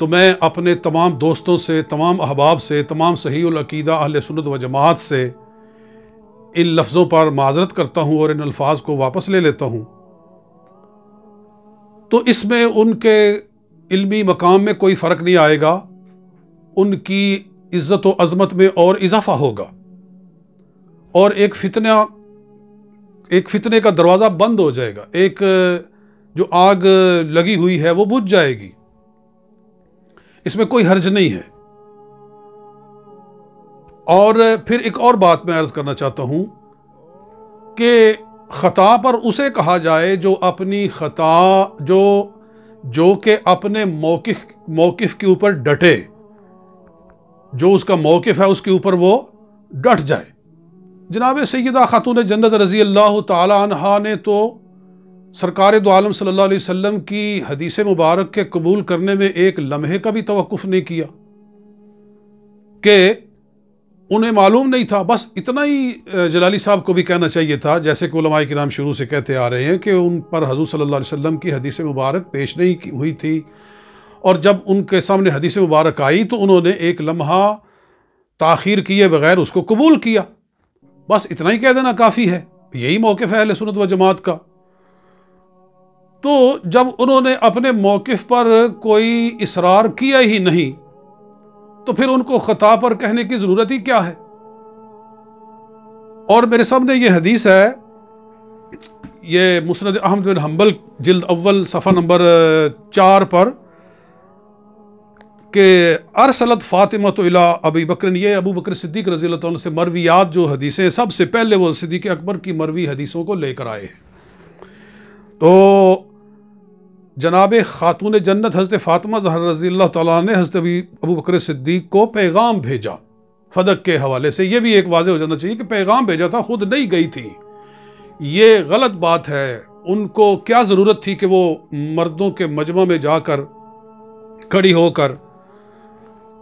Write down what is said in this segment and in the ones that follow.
تو میں اپنے تمام دوستوں سے، تمام احباب سے، تمام صحیح العقیدہ اہل سنت و جماعت سے ان لفظوں پر معذرت کرتا ہوں اور ان الفاظ کو واپس لے لیتا ہوں۔ تو اس میں ان کے علمی مقام میں کوئی فرق نہیں آئے گا، ان کی عزت و عظمت میں اور اضافہ ہوگا، اور ایک فتنے کا دروازہ بند ہو جائے گا، ایک جو آگ لگی ہوئی ہے وہ بجھ جائے گی، اس میں کوئی حرج نہیں ہے۔ اور پھر ایک اور بات میں عرض کرنا چاہتا ہوں کہ خطا پر اسے کہا جائے جو اپنی خطا جو کہ اپنے موقف کے اوپر ڈٹے، جو اس کا موقف ہے اس کے اوپر وہ ڈٹ جائے۔ جناب سیدہ خاتون جنت رضی اللہ تعالی عنہا نے تو سرکار دو عالم صلی اللہ علیہ وسلم کی حدیث مبارک کے قبول کرنے میں ایک لمحے کا بھی توقف نہیں کیا، کہ انہیں معلوم نہیں تھا۔ بس اتنا ہی جلالی صاحب کو بھی کہنا چاہیے تھا، جیسے کہ علماء کرام شروع سے کہتے آ رہے ہیں کہ ان پر حضور صلی اللہ علیہ وسلم کی حدیث مبارک پیش نہیں ہوئی تھی، اور جب ان کے سامنے حدیث مبارک آئی تو انہوں نے ایک لمحہ تاخیر کیے بغیر اس کو قبول کیا۔ بس اتنا ہی کہہ دینا کافی ہے، یہی موقف ہے اہل سنت و جماعت کا۔ تو جب انہوں نے اپنے موقف پر کوئی اصرار کیا ہی نہیں تو پھر ان کو خطا پر کہنے کی ضرورت ہی کیا ہے؟ اور میرے سامنے یہ حدیث ہے، یہ مسند احمد بن حنبل جلد اول صفحہ نمبر 4 پر، کہ ارسلت فاطمہ تو الی ابی بکر، یہ ابو بکر صدیق رضی اللہ عنہ سے مرویات جو حدیثیں سب سے پہلے وہ صدیق اکبر کی مروی حدیثوں کو لے کر آئے ہیں۔ تو جناب خاتون جنت حضرت فاطمہ زہرا رضی اللہ تعالیٰ نے حضرت ابو بکر صدیق کو پیغام بھیجا فدق کے حوالے سے۔ یہ بھی ایک واضح ہو جانا چاہیے کہ پیغام بھیجا تھا، خود نہیں گئی تھی، یہ غلط بات ہے۔ ان کو کیا ضرورت تھی کہ وہ مردوں کے مجمع میں جا کر کھڑی ہو کر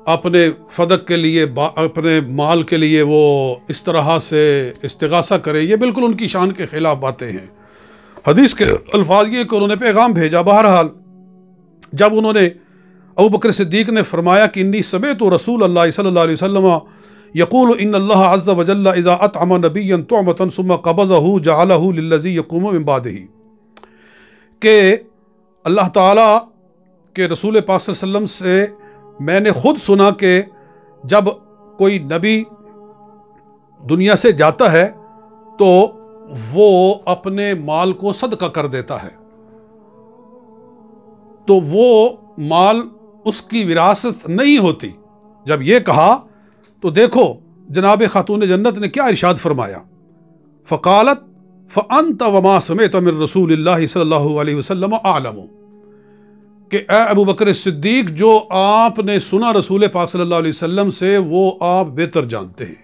اپنے فدق کے لیے، اپنے مال کے لیے وہ اس طرح سے استغاثہ کرے؟ یہ بالکل ان کی شان کے خلاف باتیں ہیں۔ حدیث کے الفاظ یہ کہ انہوں نے پیغام بھیجا۔ بہرحال جب انہوں نے، ابو بکر صدیق نے فرمایا کہ انی سمعت رسول اللہ صلی اللہ علیہ وسلم یقول ان اللہ عز وجل اذا اطعم نبیا طعمة ثم قبضه جعله للذی یقوم من بعدہ، کہ اللہ تعالیٰ کے رسول پاک صلی اللہ علیہ وسلم سے میں نے خود سنا کہ جب کوئی نبی دنیا سے جاتا ہے تو وہ اپنے مال کو صدقہ کر دیتا ہے، تو وہ مال اس کی وراثت نہیں ہوتی۔ جب یہ کہا تو دیکھو جناب خاتون جنت نے کیا ارشاد فرمایا، فقالت فانت وما سمعت من رسول اللہ صلی اللہ علیہ وسلم اعلم، کہ اے ابو بکر صدیق جو آپ نے سنا رسول پاک صلی اللہ علیہ وسلم سے وہ آپ بہتر جانتے ہیں،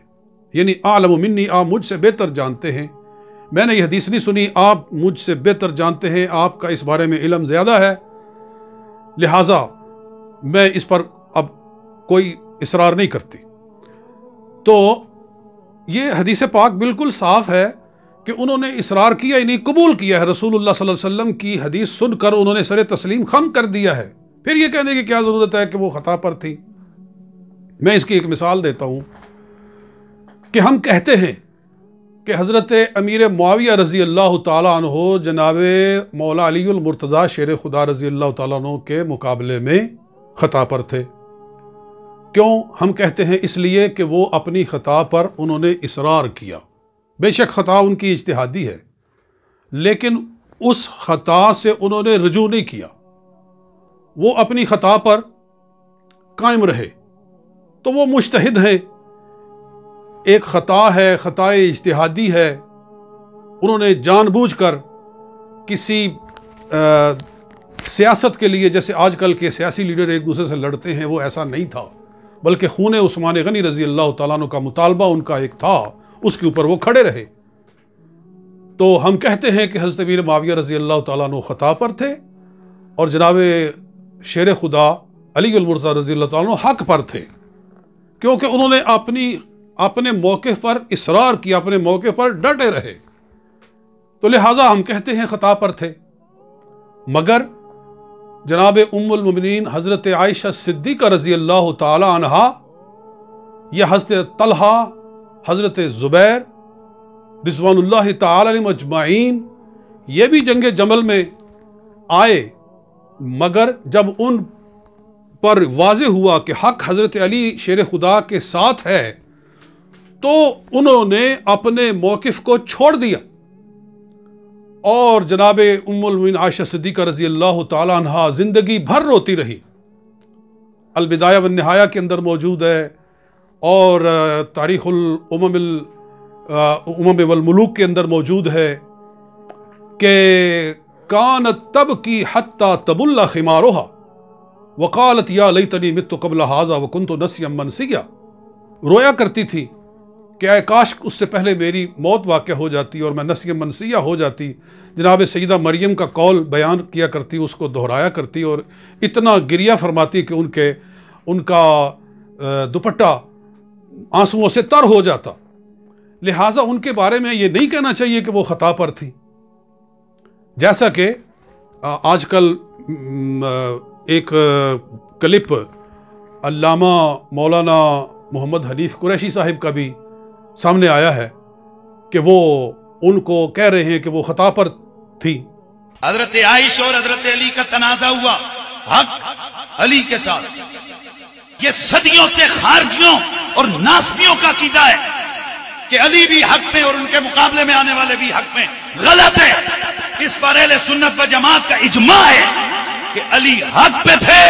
یعنی اعلم منی، آپ مجھ سے بہتر جانتے ہیں۔ میں نے یہ حدیث نہیں سنی، آپ مجھ سے بہتر جانتے ہیں، آپ کا اس بارے میں علم زیادہ ہے، لہٰذا میں اس پر اب کوئی اصرار نہیں کرتی۔ تو یہ حدیث پاک بالکل صاف ہے کہ انہوں نے اصرار کیا ہی نہیں، قبول کیا ہے۔ رسول اللہ صلی اللہ علیہ وسلم کی حدیث سن کر انہوں نے سر تسلیم خم کر دیا ہے، پھر یہ کہنے کی کیا ضرورت ہے کہ وہ خطا پر تھی؟ میں اس کی ایک مثال دیتا ہوں کہ ہم کہتے ہیں کہ حضرت امیر معاویہ رضی اللہ تعالیٰ عنہ جناب مولا علی المرتضیٰ شیر خدا رضی اللہ تعالیٰ عنہ کے مقابلے میں خطا پر تھے۔ کیوں ہم کہتے ہیں؟ اس لیے کہ وہ اپنی خطا پر انہوں نے اصرار کیا۔ بے شک خطا ان کی اجتہادی ہے، لیکن اس خطا سے انہوں نے رجوع نہیں کیا، وہ اپنی خطا پر قائم رہے۔ تو وہ مجتہد ہیں، ایک خطا ہے، خطا اجتہادی ہے، انہوں نے جان بوجھ کر کسی سیاست کے لیے، جیسے آج کل کے سیاسی لیڈر ایک دوسرے سے لڑتے ہیں، وہ ایسا نہیں تھا، بلکہ خون عثمان غنی رضی اللہ تعالیٰ عنہ کا مطالبہ ان کا ایک تھا، اس کے اوپر وہ کھڑے رہے۔ تو ہم کہتے ہیں کہ حضرت امیر معاویہ رضی اللہ تعالیٰ عنہ خطا پر تھے اور جناب شیر خدا علی المرتضیٰ رضی اللہ تعالیٰ عنہ حق پر تھے، کیونکہ انہوں نے اپنے موقف پر اصرار کیا، اپنے موقف پر ڈٹے رہے، تو لہٰذا ہم کہتے ہیں خطا پر تھے۔ مگر جناب ام المؤمنین حضرت عائشہ صدیقہ رضی اللہ تعالی عنہا یا حضرت طلحہ، حضرت زبیر رضوان اللہ تعالی علیہم اجمعین، یہ بھی جنگ جمل میں آئے، مگر جب ان پر واضح ہوا کہ حق حضرت علی شیر خدا کے ساتھ ہے تو انہوں نے اپنے موقف کو چھوڑ دیا اور جناب ام المؤمنین عائشہ صدیقہ رضی اللہ تعالی عنہا زندگی بھر روتی رہی۔ البدایہ والنہایہ کے اندر موجود ہے، اور تاریخ الامم والملوک کے اندر موجود ہے کہ کانت تبکی حتی تبل خمارها وقالت یا لیتنی مت قبل ھذا وکنت نسیا منسیا، رویا کرتی تھی کہ اے کاش اس سے پہلے میری موت واقع ہو جاتی اور میں نسیا منسیہ ہو جاتی۔ جناب سیدہ مریم کا قول بیان کیا کرتی، اس کو دہرایا کرتی اور اتنا گریہ فرماتی کہ ان کا دوپٹہ آنسوؤں سے تر ہو جاتا۔ لہٰذا ان کے بارے میں یہ نہیں کہنا چاہیے کہ وہ خطا پر تھی، جیسا کہ آج کل ایک کلپ علامہ مولانا محمد حنیف قریشی صاحب کا بھی سامنے آیا ہے کہ وہ ان کو کہہ رہے ہیں کہ وہ خطا پر تھی۔ حضرت عائشہ اور حضرت علی کا تنازع ہوا حق علی کے ساتھ۔ یہ صدیوں سے خارجیوں اور ناسبیوں کا عقیدہ ہے کہ علی بھی حق میں اور ان کے مقابلے میں آنے والے بھی حق میں، غلط ہے۔ اس پر اہل سنت و جماعت کا اجماع ہے کہ علی حق پہ تھے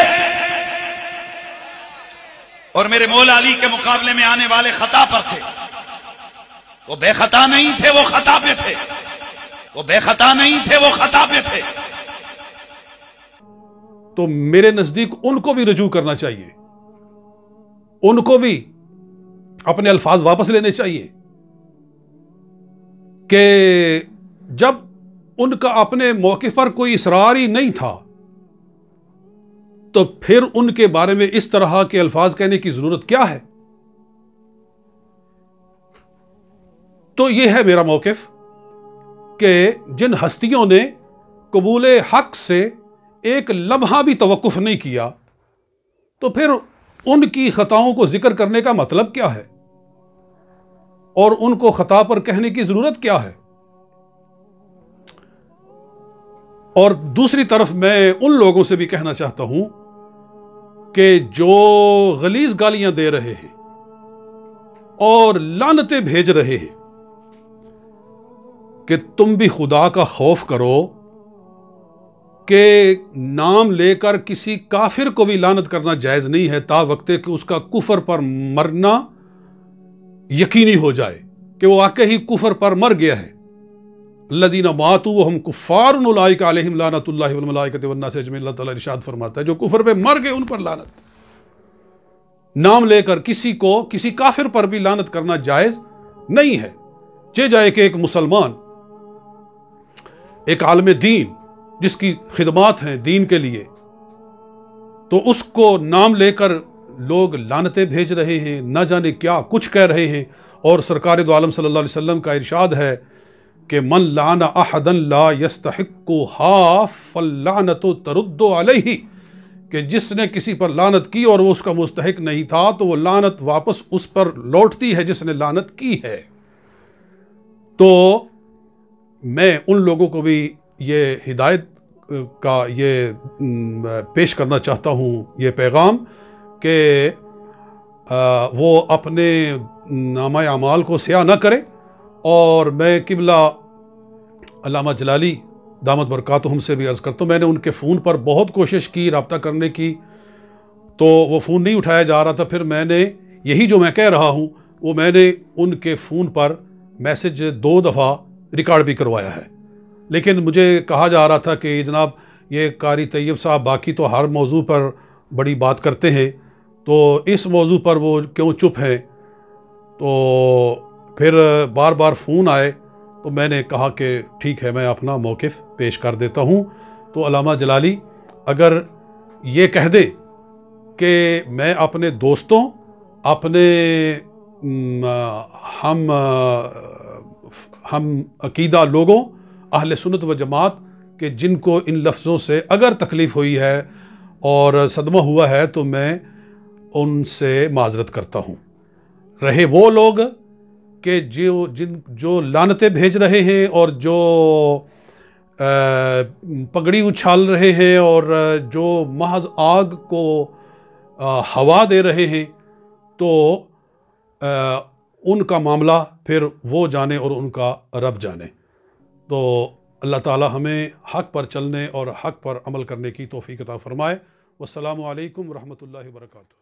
اور میرے مولا علی کے مقابلے میں آنے والے خطا پر تھے۔ وہ بے خطا نہیں تھے، وہ خطا پہ تھے۔ وہ بے خطا نہیں تھے، وہ خطا پہ تھے۔ تو میرے نزدیک ان کو بھی رجوع کرنا چاہیے، ان کو بھی اپنے الفاظ واپس لینے چاہیے کہ جب ان کا اپنے موقف پر کوئی اصرار ہی نہیں تھا تو پھر ان کے بارے میں اس طرح کے الفاظ کہنے کی ضرورت کیا ہے؟ تو یہ ہے میرا موقف کہ جن ہستیوں نے قبول حق سے ایک لمحہ بھی توقف نہیں کیا تو پھر ان کی خطاؤں کو ذکر کرنے کا مطلب کیا ہے اور ان کو خطا پر کہنے کی ضرورت کیا ہے؟ اور دوسری طرف میں ان لوگوں سے بھی کہنا چاہتا ہوں کہ جو غلیظ گالیاں دے رہے ہیں اور لعنتیں بھیج رہے ہیں کہ تم بھی خدا کا خوف کرو کہ نام لے کر کسی کافر کو بھی لعنت کرنا جائز نہیں ہے تا وقت کہ اس کا کفر پر مرنا یقینی ہو جائے کہ وہ واقعی کفر پر مر گیا ہے۔ الذین ماتوا وہم کفار اولئک علیہم لعنت اللہ والملائکۃ والناس اجمعین، اللہ تعالیٰ ارشاد فرماتا ہے جو کفر پہ مر گئے ان پر لعنت۔ نام لے کر کسی کافر پر بھی لعنت کرنا جائز نہیں ہے، چہ جائے کہ ایک مسلمان، ایک عالم دین جس کی خدمات ہیں دین کے لیے، تو اس کو نام لے کر لوگ لعنتیں بھیج رہے ہیں، نہ جانے کیا کچھ کہہ رہے ہیں۔ اور سرکار دو عالم صلی اللہ علیہ وسلم کا ارشاد ہے کہ من لعن احدا لا يستحقها فاللعنت ترد علیہ، کہ جس نے کسی پر لعنت کی اور وہ اس کا مستحق نہیں تھا تو وہ لعنت واپس اس پر لوٹتی ہے جس نے لعنت کی ہے۔ تو میں ان لوگوں کو بھی یہ ہدایت کا یہ پیش کرنا چاہتا ہوں، یہ پیغام کہ وہ اپنے نامہ اعمال کو سیاہ نہ کرے۔ اور میں قبلہ علامہ جلالی دامت برکاتہم سے بھی عرض کرتا ہوں، میں نے ان کے فون پر بہت کوشش کی رابطہ کرنے کی تو وہ فون نہیں اٹھایا جا رہا تھا۔ پھر میں نے یہی جو میں کہہ رہا ہوں وہ میں نے ان کے فون پر میسج 2 دفعہ ریکارڈ بھی کروایا ہے، لیکن مجھے کہا جا رہا تھا کہ جناب یہ قاری طیب صاحب باقی تو ہر موضوع پر بڑی بات کرتے ہیں تو اس موضوع پر وہ کیوں چپ ہیں؟ تو پھر بار بار فون آئے تو میں نے کہا کہ ٹھیک ہے میں اپنا موقف پیش کر دیتا ہوں۔ تو علامہ جلالی اگر یہ کہہ دے کہ میں اپنے دوستوں، اپنے ہم عقیدہ لوگوں، اہل سنت و جماعت کہ جن کو ان لفظوں سے اگر تکلیف ہوئی ہے اور صدمہ ہوا ہے تو میں ان سے معذرت کرتا ہوں۔ رہے وہ لوگ کہ جو لعنتیں بھیج رہے ہیں اور جو پگڑی اچھال رہے ہیں اور جو محض آگ کو ہوا دے رہے ہیں، تو ان کا معاملہ پھر وہ جانے اور ان کا رب جانے۔ تو اللہ تعالی ہمیں حق پر چلنے اور حق پر عمل کرنے کی توفیق عطا فرمائے۔ والسلام علیکم ورحمۃ اللہ وبرکاتہ۔